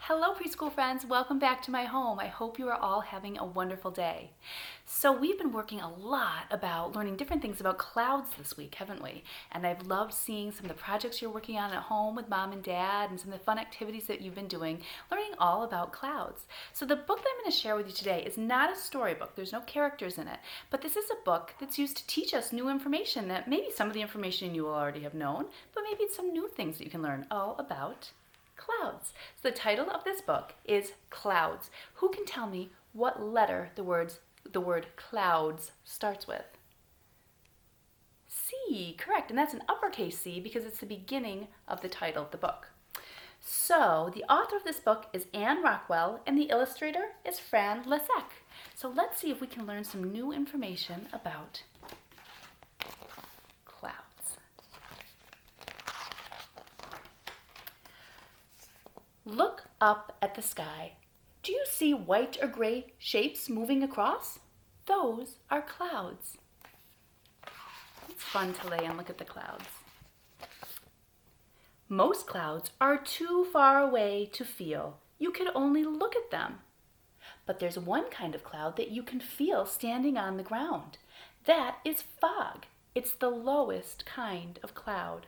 Hello preschool friends, welcome back to my home. I hope you are all having a wonderful day. So we've been working a lot about learning different things about clouds this week, haven't we? And I've loved seeing some of the projects you're working on at home with mom and dad and some of the fun activities that you've been doing, learning all about clouds. So the book that I'm going to share with you today is not a storybook. There's no characters in it, but this is a book that's used to teach us new information that maybe some of the information you will already have known, but maybe it's some new things that you can learn all about clouds. So the title of this book is Clouds. Who can tell me what letter the word clouds starts with? C, correct. And that's an uppercase C because it's the beginning of the title of the book. So the author of this book is Rockwell and the illustrator is Fran Lesec. So let's see if we can learn some new information about clouds. Look up at the sky. Do you see white or gray shapes moving across? Those are clouds. It's fun to lay and look at the clouds. Most clouds are too far away to feel. You can only look at them. But there's one kind of cloud that you can feel standing on the ground. That is fog. It's the lowest kind of cloud.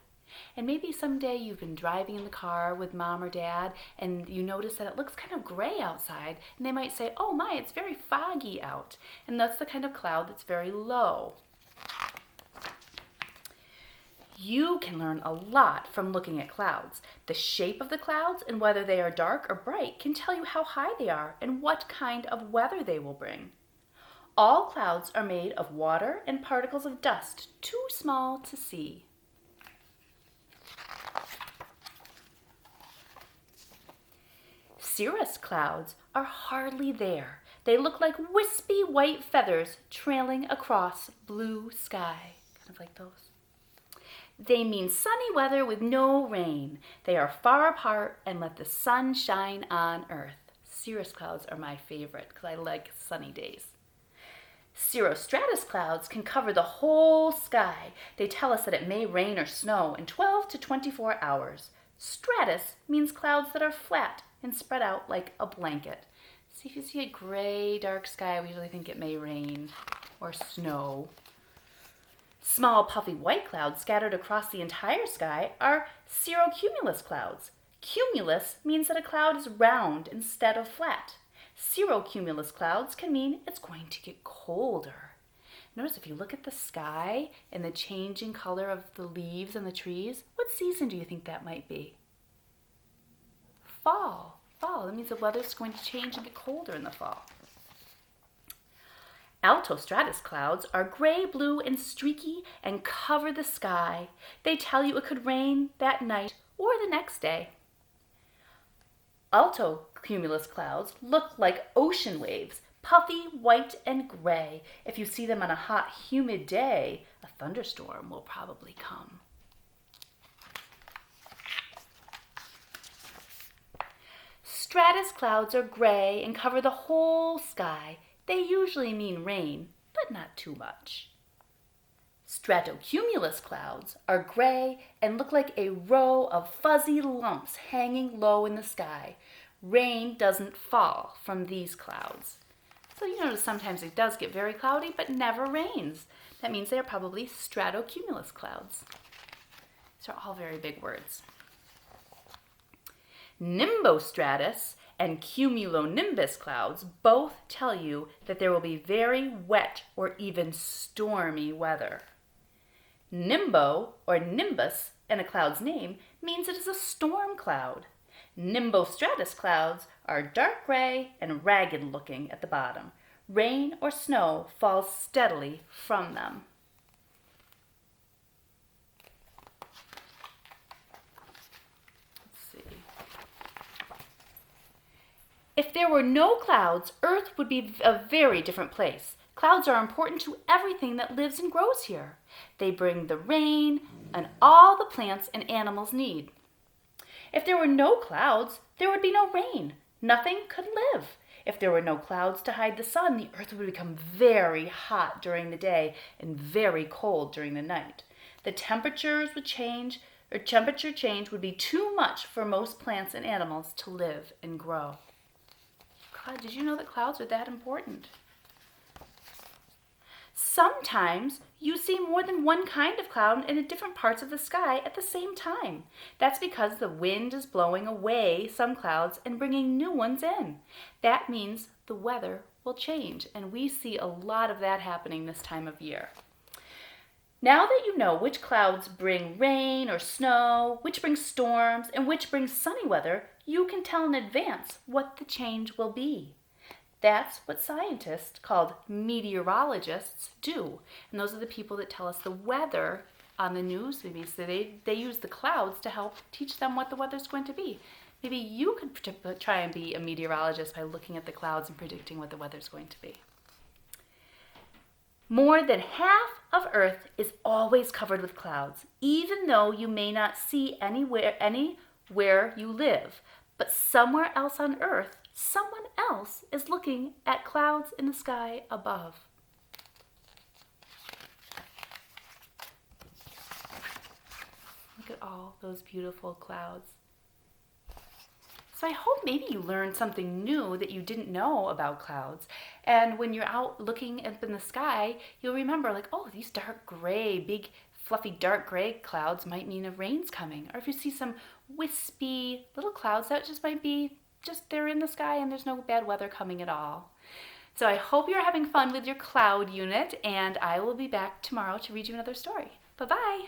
And maybe someday you've been driving in the car with mom or dad and you notice that it looks kind of gray outside and they might say, oh my, it's very foggy out. And that's the kind of cloud that's very low. You can learn a lot from looking at clouds. The shape of the clouds and whether they are dark or bright can tell you how high they are and what kind of weather they will bring. All clouds are made of water and particles of dust, too small to see. Cirrus clouds are hardly there. They look like wispy white feathers trailing across blue sky. Kind of like those. They mean sunny weather with no rain. They are far apart and let the sun shine on earth. Cirrus clouds are my favorite because I like sunny days. Cirrostratus clouds can cover the whole sky. They tell us that it may rain or snow in 12 to 24 hours. Stratus means clouds that are flat and spread out like a blanket. See, if you see a gray, dark sky, we usually think it may rain or snow. Small, puffy white clouds scattered across the entire sky are cirrocumulus clouds. Cumulus means that a cloud is round instead of flat. Cirrocumulus clouds can mean it's going to get colder. Notice if you look at the sky and the changing color of the leaves and the trees, what season do you think that might be? Fall. That means the weather's going to change and get colder in the fall. Altostratus clouds are gray, blue, and streaky and cover the sky. They tell you it could rain that night or the next day. Altocumulus clouds look like ocean waves, puffy, white, and gray. If you see them on a hot, humid day, a thunderstorm will probably come. Stratus clouds are gray and cover the whole sky. They usually mean rain, but not too much. Stratocumulus clouds are gray and look like a row of fuzzy lumps hanging low in the sky. Rain doesn't fall from these clouds. So you notice sometimes it does get very cloudy, but never rains. That means they are probably stratocumulus clouds. These are all very big words. Nimbostratus and cumulonimbus clouds both tell you that there will be very wet or even stormy weather. Nimbo or nimbus in a cloud's name means it is a storm cloud. Nimbostratus clouds are dark gray and ragged looking at the bottom. Rain or snow falls steadily from them. If there were no clouds, Earth would be a very different place. Clouds are important to everything that lives and grows here. They bring the rain and all the plants and animals need. If there were no clouds, there would be no rain. Nothing could live. If there were no clouds to hide the sun, the earth would become very hot during the day and very cold during the night. The temperatures would change or temperature change would be too much for most plants and animals to live and grow. God, did you know that clouds are that important? Sometimes you see more than one kind of cloud in different parts of the sky at the same time. That's because the wind is blowing away some clouds and bringing new ones in. That means the weather will change, and we see a lot of that happening this time of year. Now that you know which clouds bring rain or snow, which bring storms, and which bring sunny weather, you can tell in advance what the change will be. That's what scientists, called meteorologists, do. And those are the people that tell us the weather on the news. Maybe so they use the clouds to help teach them what the weather's going to be. Maybe you could try and be a meteorologist by looking at the clouds and predicting what the weather's going to be. More than half of Earth is always covered with clouds, even though you may not see anywhere you live. But somewhere else on Earth, someone else is looking at clouds in the sky above. Look at all those beautiful clouds. So I hope maybe you learned something new that you didn't know about clouds. And when you're out looking up in the sky, you'll remember like, oh, these dark gray, big, fluffy dark gray clouds might mean a rain's coming. Or if you see some wispy little clouds, that just might be just they're in the sky and there's no bad weather coming at all. So I hope you're having fun with your cloud unit, and I will be back tomorrow to read you another story. Bye-bye.